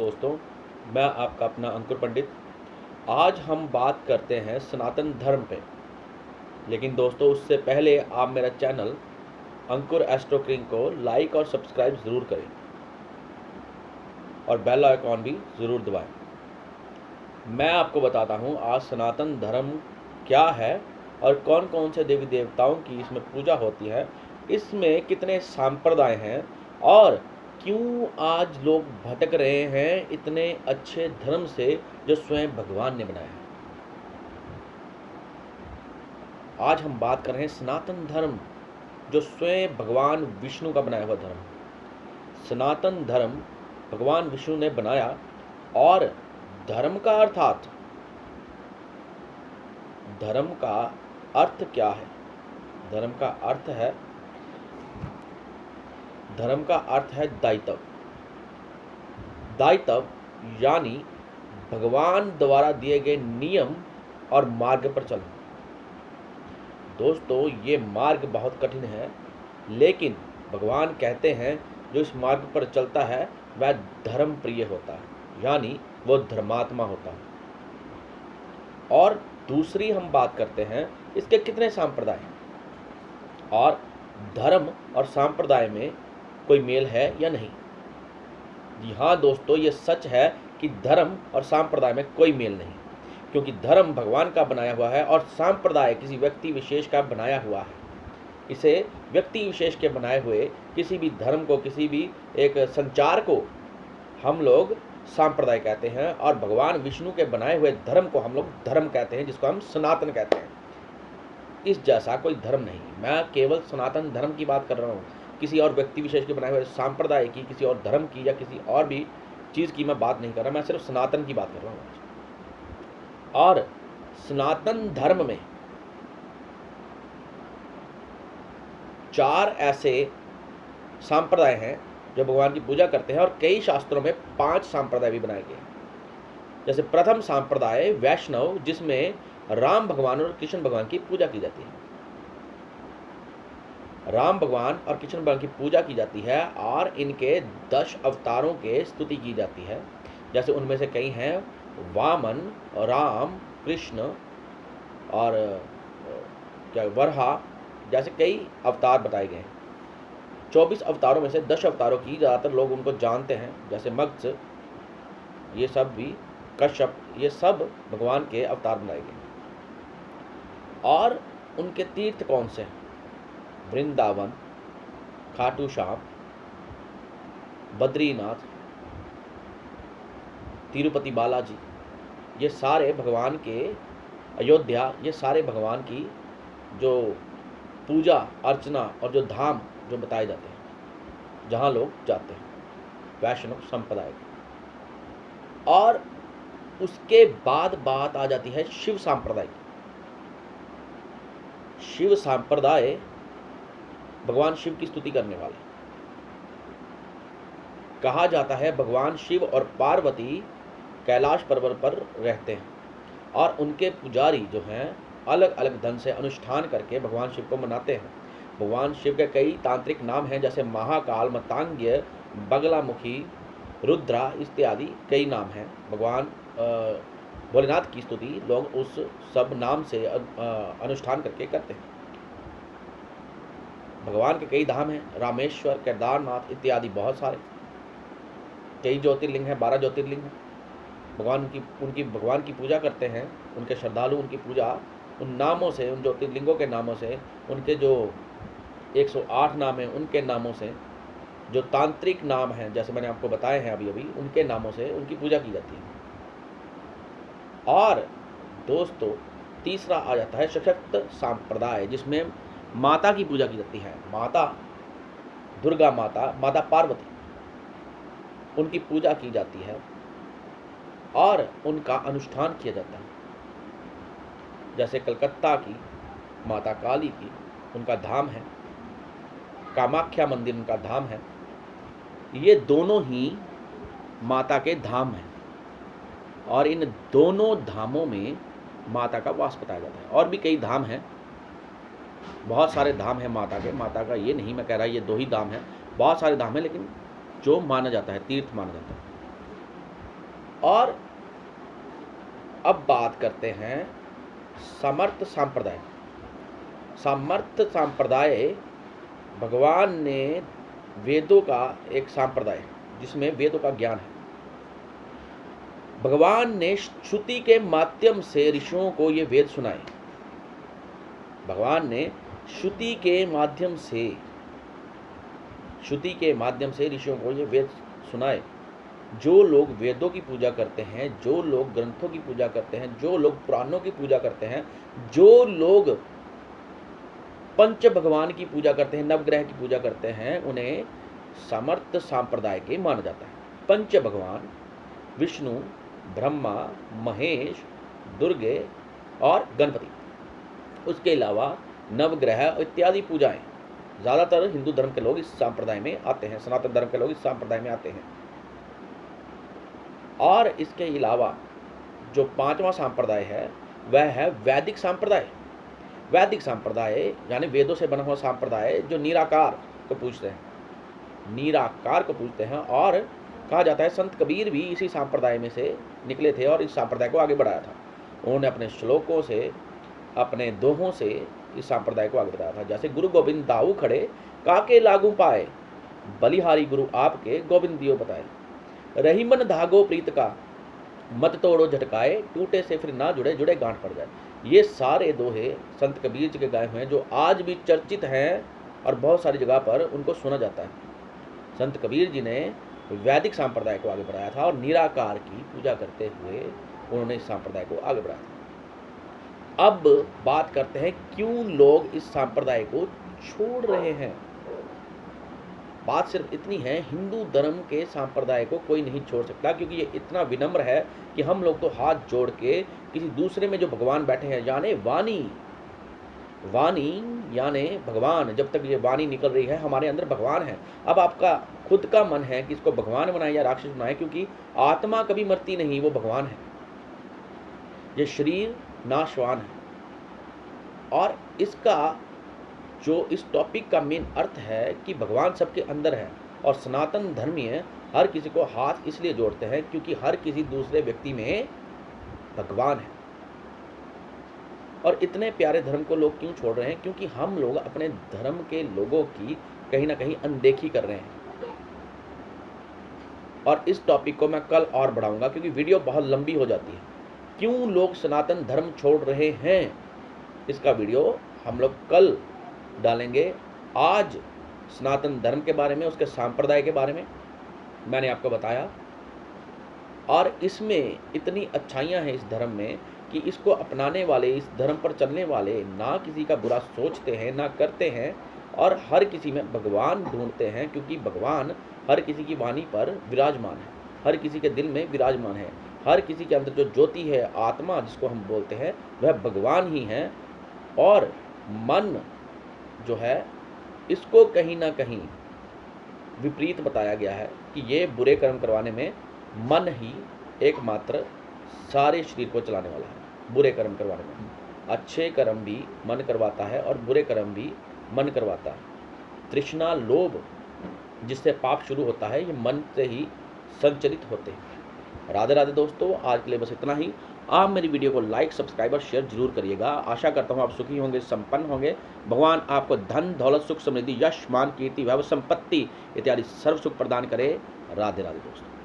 दोस्तों, मैं आपका अपना अंकुर पंडित। आज हम बात करते हैं सनातन धर्म पे। लेकिन दोस्तों, उससे पहले आप मेरा चैनल अंकुर एस्ट्रो किंग को लाइक और सब्सक्राइब ज़रूर करें और बेल आइकॉन भी ज़रूर दबाएं। मैं आपको बताता हूँ आज सनातन धर्म क्या है और कौन कौन से देवी देवताओं की इसमें पूजा होती है, इसमें कितने संप्रदाय हैं और क्यों आज लोग भटक रहे हैं इतने अच्छे धर्म से जो स्वयं भगवान ने बनाया है। आज हम बात कर रहे हैं सनातन धर्म, जो स्वयं भगवान विष्णु का बनाया हुआ धर्म। सनातन धर्म भगवान विष्णु ने बनाया और धर्म का अर्थात धर्म का अर्थ क्या है? धर्म का अर्थ है दायित्व। दायित्व यानी भगवान द्वारा दिए गए नियम और मार्ग पर चलना। दोस्तों, ये मार्ग बहुत कठिन है, लेकिन भगवान कहते हैं जो इस मार्ग पर चलता है वह धर्म प्रिय होता है, यानी वो धर्मात्मा होता है। और दूसरी हम बात करते हैं इसके कितने संप्रदाय हैं और धर्म और संप्रदाय में कोई मेल है या नहीं। जी हाँ दोस्तों, ये सच है कि धर्म और संप्रदाय में कोई मेल नहीं, क्योंकि धर्म भगवान का बनाया हुआ है और संप्रदाय किसी व्यक्ति विशेष का बनाया हुआ है। इसे व्यक्ति विशेष के बनाए हुए किसी भी धर्म को, किसी भी एक संचार को हम लोग संप्रदाय कहते हैं और भगवान विष्णु के बनाए हुए धर्म को हम लोग धर्म कहते हैं, जिसको हम सनातन कहते हैं। इस जैसा कोई धर्म नहीं। मैं केवल सनातन धर्म की बात कर रहा हूँ, किसी और व्यक्ति विशेष के बनाए हुए संप्रदाय की, किसी और धर्म की या किसी और भी चीज़ की मैं बात नहीं कर रहा। मैं सिर्फ सनातन की बात कर रहा हूँ। और सनातन धर्म में 4 ऐसे संप्रदाय हैं जो भगवान की पूजा करते हैं और कई शास्त्रों में 5 संप्रदाय भी बनाए गए हैं। जैसे प्रथम संप्रदाय वैष्णव, जिसमें राम भगवान और कृष्ण भगवान की पूजा की जाती है। राम भगवान और कृष्ण भगवान की पूजा की जाती है और इनके 10 अवतारों के स्तुति की जाती है। जैसे उनमें से कई हैं वामन, राम, कृष्ण और वरहा, जैसे कई अवतार बताए गए हैं। 24 अवतारों में से 10 अवतारों की ज़्यादातर लोग उनको जानते हैं, जैसे मत्स्य, ये सब भी, कश्यप, ये सब भगवान के अवतार बनाए गए। और उनके तीर्थ कौन से हैं? वृंदावन, खाटू श्याम, बद्रीनाथ, तिरुपति बालाजी, ये सारे भगवान के, अयोध्या, ये सारे भगवान की जो पूजा अर्चना और जो धाम जो बताए जाते हैं, जहाँ लोग जाते हैं वैष्णव संप्रदाय के। और उसके बाद बात आ जाती है शिव संप्रदाय की। शिव संप्रदाय भगवान शिव की स्तुति करने वाले। कहा जाता है भगवान शिव और पार्वती कैलाश पर्वत पर रहते हैं और उनके पुजारी जो हैं अलग अलग ढंग से अनुष्ठान करके भगवान शिव को मनाते हैं। भगवान शिव के कई तांत्रिक नाम हैं, जैसे महाकाल, मतांग्य, बगलामुखी, रुद्रा इत्यादि कई नाम हैं। भगवान भोलेनाथ की स्तुति लोग उस सब नाम से अनुष्ठान करके करते हैं। भगवान के कई धाम हैं, रामेश्वर, केदारनाथ इत्यादि बहुत सारे। कई ज्योतिर्लिंग हैं, 12 ज्योतिर्लिंग हैं। भगवान की पूजा करते हैं, उनके श्रद्धालु उनकी पूजा उन नामों से, उन ज्योतिर्लिंगों के नामों से, उनके जो 108 नाम हैं उनके नामों से, जो तांत्रिक नाम हैं जैसे मैंने आपको बताए हैं अभी अभी, उनके नामों से उनकी पूजा की जाती है। और दोस्तों, तीसरा आ जाता है सशक्त संप्रदाय, जिसमें माता की पूजा की जाती है। माता दुर्गा माता, माता पार्वती, उनकी पूजा की जाती है और उनका अनुष्ठान किया जाता है। जैसे कलकत्ता की माता काली की, उनका धाम है, कामाख्या मंदिर उनका धाम है। ये दोनों ही माता के धाम हैं और इन दोनों धामों में माता का वास बताया जाता है। और भी कई धाम हैं, बहुत सारे धाम हैं माता का ये नहीं मैं कह रहा ये 2 ही धाम हैं, बहुत सारे धाम हैं, लेकिन जो माना जाता है तीर्थ माना जाता है। और अब बात करते हैं समर्थ संप्रदाय। समर्थ संप्रदाय भगवान ने वेदों का एक संप्रदाय जिसमें वेदों का ज्ञान है। भगवान ने श्रुति के माध्यम से ऋषियों को ये वेद सुनाए। भगवान ने श्रुति के माध्यम से ऋषियों को ये वेद सुनाए। जो लोग वेदों की पूजा करते हैं, जो लोग ग्रंथों की पूजा करते हैं, जो लोग पुराणों की पूजा करते हैं, जो लोग पंच भगवान की पूजा करते हैं, नवग्रह की पूजा करते हैं, उन्हें समर्थ संप्रदाय के माना जाता है। पंच भगवान विष्णु, ब्रह्मा, महेश, दुर्गे और गणपति, उसके अलावा नवग्रह इत्यादि पूजाएं ज़्यादातर हिंदू धर्म के लोग इस संप्रदाय में आते हैं, सनातन धर्म के लोग इस संप्रदाय में आते हैं। और इसके अलावा जो पांचवा संप्रदाय है वह है वैदिक संप्रदाय। वैदिक संप्रदाय यानी वेदों से बना हुआ संप्रदाय जो निराकार को पूजते हैं, निराकार को पूजते हैं। और कहा जाता है संत कबीर भी इसी संप्रदाय में से निकले थे और इस संप्रदाय को आगे बढ़ाया था। उन्होंने अपने श्लोकों से, अपने दोहों से इस संप्रदाय को आगे बढ़ाया था। जैसे गुरु गोविंद दाऊ खड़े काके लागू पाए, बलिहारी गुरु आपके गोविंद दियो बताए, रही मन धागो प्रीत का, मत तोड़ो झटकाए, टूटे से फिर ना जुड़े, जुड़े गांठ पड़ जाए। ये सारे दोहे संत कबीर जी के गाए हुए हैं जो आज भी चर्चित हैं और बहुत सारी जगह पर उनको सुना जाता है। संत कबीर जी ने वैदिक संप्रदाय को आगे बढ़ाया था और निराकार की पूजा करते हुए उन्होंने इस संप्रदाय को आगे बढ़ाया था। अब बात करते हैं क्यों लोग इस संप्रदाय को छोड़ रहे हैं। बात सिर्फ इतनी है, हिंदू धर्म के संप्रदाय को कोई नहीं छोड़ सकता, क्योंकि ये इतना विनम्र है कि हम लोग तो हाथ जोड़ के किसी दूसरे में जो भगवान बैठे हैं, यानी वाणी यानी भगवान, जब तक ये वाणी निकल रही है हमारे अंदर भगवान है। अब आपका खुद का मन है कि इसको भगवान बनाए या राक्षस बनाए, क्योंकि आत्मा कभी मरती नहीं, वो भगवान है। ये शरीर नाशवान है। और इसका जो इस टॉपिक का मेन अर्थ है कि भगवान सबके अंदर है। और सनातन धर्मीय हर किसी को हाथ इसलिए जोड़ते हैं क्योंकि हर किसी दूसरे व्यक्ति में भगवान है। और इतने प्यारे धर्म को लोग क्यों छोड़ रहे हैं? क्योंकि हम लोग अपने धर्म के लोगों की कहीं ना कहीं अनदेखी कर रहे हैं। और इस टॉपिक को मैं कल और बढ़ाऊंगा क्योंकि वीडियो बहुत लंबी हो जाती है। क्यों लोग सनातन धर्म छोड़ रहे हैं, इसका वीडियो हम लोग कल डालेंगे। आज सनातन धर्म के बारे में, उसके संप्रदाय के बारे में मैंने आपको बताया। और इसमें इतनी अच्छाइयाँ हैं इस धर्म में कि इसको अपनाने वाले, इस धर्म पर चलने वाले ना किसी का बुरा सोचते हैं, ना करते हैं, और हर किसी में भगवान ढूंढते हैं, क्योंकि भगवान हर किसी की वाणी पर विराजमान है, हर किसी के दिल में विराजमान है। हर किसी के अंदर जो ज्योति है, आत्मा जिसको हम बोलते हैं, वह भगवान ही है। और मन जो है, इसको कहीं ना कहीं विपरीत बताया गया है कि ये बुरे कर्म करवाने में मन ही एकमात्र सारे शरीर को चलाने वाला है। बुरे कर्म करवाने में अच्छे कर्म भी मन करवाता है और बुरे कर्म भी मन करवाता है। तृष्णा, लोभ जिससे पाप शुरू होता है, ये मन से ही संचलित होते हैं। राधे राधे दोस्तों, आज के लिए बस इतना ही। आप मेरी वीडियो को लाइक, सब्सक्राइब और शेयर जरूर करिएगा। आशा करता हूँ आप सुखी होंगे, संपन्न होंगे। भगवान आपको धन, दौलत, सुख, समृद्धि, यश, मान, कीर्ति, वैभव, संपत्ति इत्यादि सर्व सुख प्रदान करे। राधे राधे दोस्तों।